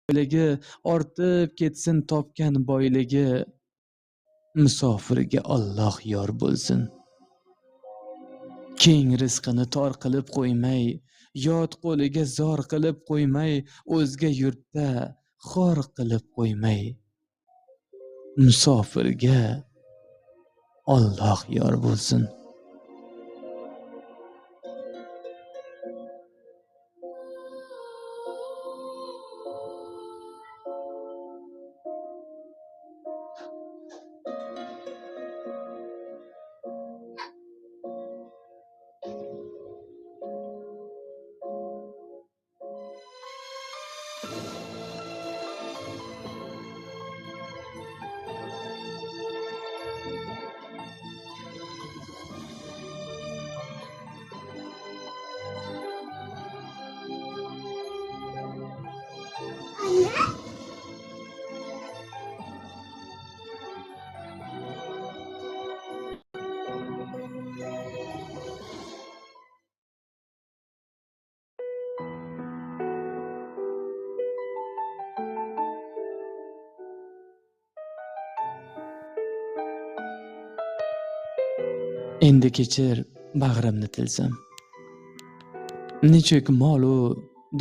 boyligi, ortib ketsin topgan boyligi. Musofirga Alloh yor bo'lsin. Keng rizqini tor qilib qo'ymay, yot qo'liga zor qilib qo'ymay, o'zga yurtda xor qilib qo'ymay. Musofirga Alloh yor bo'lsin. Endi kechir bag'rimni tilsam. Nechuk molu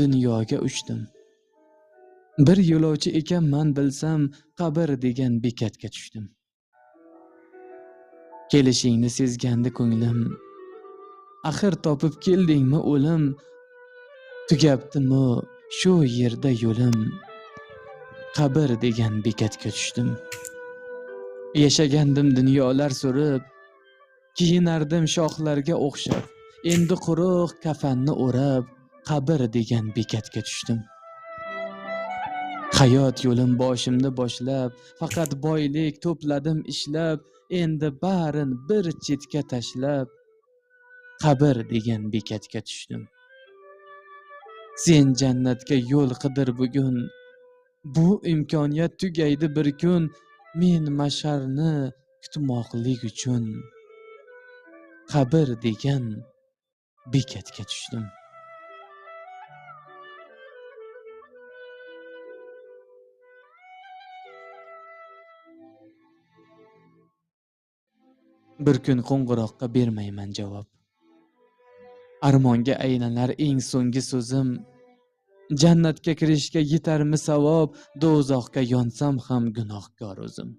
dunyoga uchdim. Bir yo'lovchi ekanman bilsam, qabr degan bekatga tushdim. Kelishingni sezgandi ko'nglim. Axir topib keldingmi o'lim? Tugabdimi shu yerda yo'lim? Qabr degan bekatga tushdim. Yashagandim dunyolar surib, kiyinardim shoxlarga o'xshab. Endi quruq kafanni o'rab, qabr degan bekatga tushdim. Hayot yo'lim boshimda boshlab, faqat boylik to'pladim ishlab, endi barin bir chetga tashlab, qabr degan bekatga tushdim. Sen jannatga yo'l qidir bugun, bu imkoniyat tugaydi bir kun, men masharni kutmoqlik uchun qabr degan bekatga tushdim. Bir kun qo'ng'iroqqa bermayman javob. Armonga aylanar eng so'nggi so'zim. Jannatga kirishga yetarmi savob, do'zaxga yonsam ham gunohkor o'zim.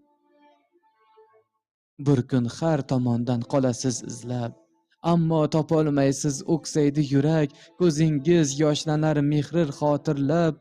Bir kun har tomondan qolasiz izlab, ammo topolmaysiz o'ksaydi yurak, ko'zingiz yoshlanar mehrir xotirlab,